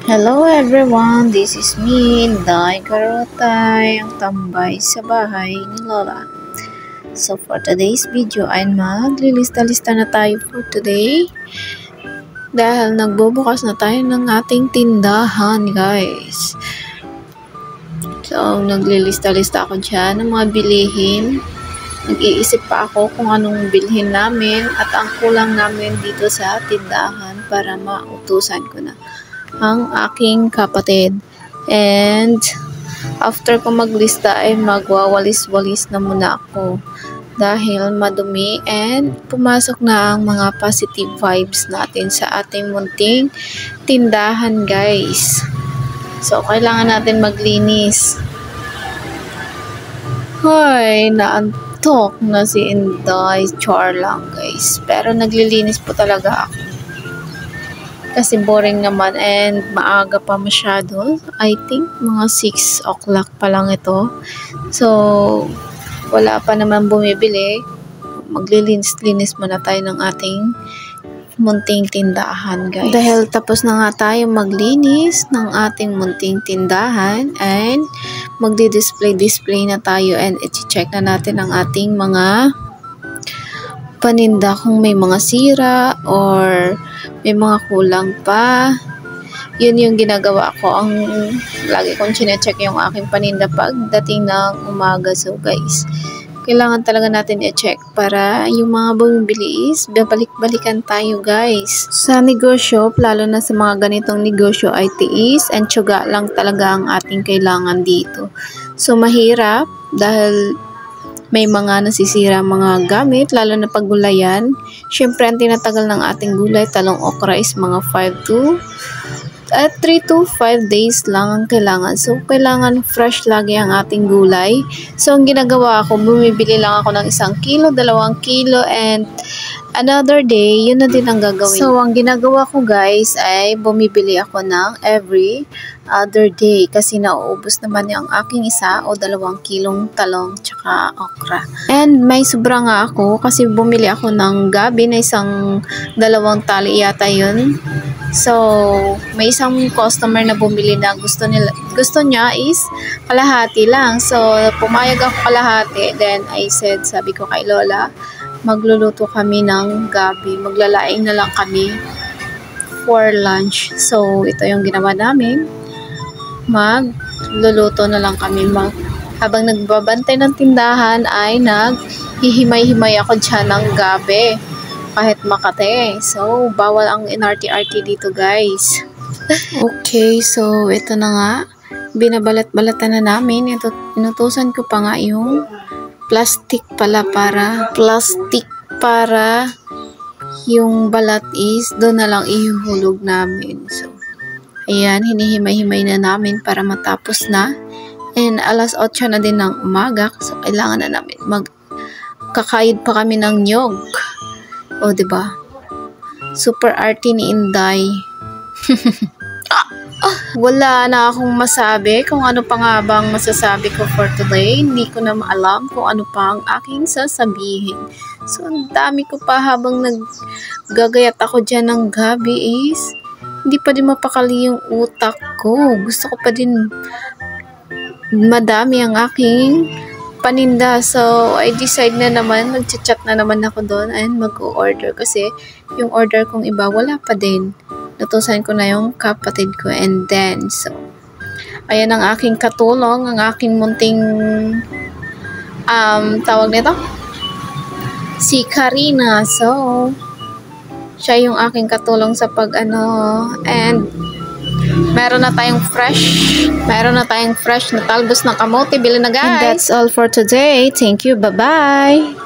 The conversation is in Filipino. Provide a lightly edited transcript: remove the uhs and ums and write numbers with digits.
Hello everyone, this is me, Inday Garotay, ang tambay sa bahay ni Lola. So for today's video ay maglilista-lista na tayo for today. Dahil nagbubukas na tayo ng ating tindahan, guys. So naglilista-lista ako dyan ng mga bilihin. Nag-iisip pa ako kung anong bilhin namin at ang kulang namin dito sa tindahan para mautusan ko na ang aking kapatid. And after ko maglista ay magwawalis-walis na muna ako dahil madumi and pumasok na ang mga positive vibes natin sa ating munting tindahan, guys. So kailangan natin maglinis. Hoy, naantok na si Inday. Char lang, guys. Pero naglilinis po talaga ako. Kasi boring naman and maaga pa masyado. I think mga 6 o'clock pa lang ito. So, wala pa naman bumibili. Maglilinis-linis muna tayo ng ating munting tindahan, guys. Dahil tapos na nga tayo maglinis ng ating munting tindahan and magdi-display na tayo and i-check na natin ang ating mga paninda kung may mga sira or may mga kulang pa. Yun yung ginagawa ko. Ang lagi kong chinecheck yung aking paninda pagdating ng umaga. So guys, kailangan talaga natin i-check para yung mga bumibili is babalik-balikan tayo, guys. Sa negosyo, lalo na sa mga ganitong negosyo ay tiis and tiyaga lang talaga ang ating kailangan dito. So mahirap dahil may mga nasisira mga gamit, lalo na paggulayan. Siyempre, ang tinatagal ng ating gulay, talong okra is mga 3 to 5 days lang ang kailangan. So, kailangan fresh lagi ang ating gulay. So, ang ginagawa ko, bumibili lang ako ng 1 kilo, 2 kilo, and another day, yun na din ang gagawin. So, ang ginagawa ko, guys, ay bumibili ako ng every other day kasi nauubos naman yung aking 1 o 2 kilong talong tsaka okra. And may sobra nga ako kasi bumili ako ng gabi na 2 tali yata yun. So, may isang customer na bumili na gusto niya is kalahati lang. So, pumayag ako kalahati. Then, sabi ko kay Lola, magluluto kami ng gabi. Maglalaing na lang kami for lunch. So, ito yung ginawa namin. Magluluto na lang kami. Habang nagbabantay ng tindahan ay naghihimay-himay ako dyan ng gabi. Kahit Makate. So, bawal ang NRT-RT dito, guys. Okay, so ito na nga. Binabalat-balatan na namin. Inutusan ko pa nga yung plastic para yung balat is doon na lang ihuhulog namin. So, ayan, hinihimay-himay na namin para matapos na. And alas 8 na din ng umaga. So, kailangan na namin magkakayod pa kami ng nyog. O, diba? Super arty ni Inday. Wala na akong masabi kung ano pa nga bang masasabi ko for today. Hindi ko na maalam kung ano pa ang aking sasabihin. So, ang dami ko pa habang naggagayat ako dyan ng gabi is hindi pa din mapakali yung utak ko. Gusto ko pa din madami ang aking paninda. So, I decide na naman, mag-chat na naman ako doon and mag-order kasi yung order kong iba wala pa din. Natusan ko na yung kapatid ko and then, so, ayan ang aking katulong, ang aking munting tawag nito? Si Karina. So, siya yung aking katulong sa and meron na tayong fresh na talbos ng kamote. Bili na, guys. And that's all for today. Thank you. Bye-bye.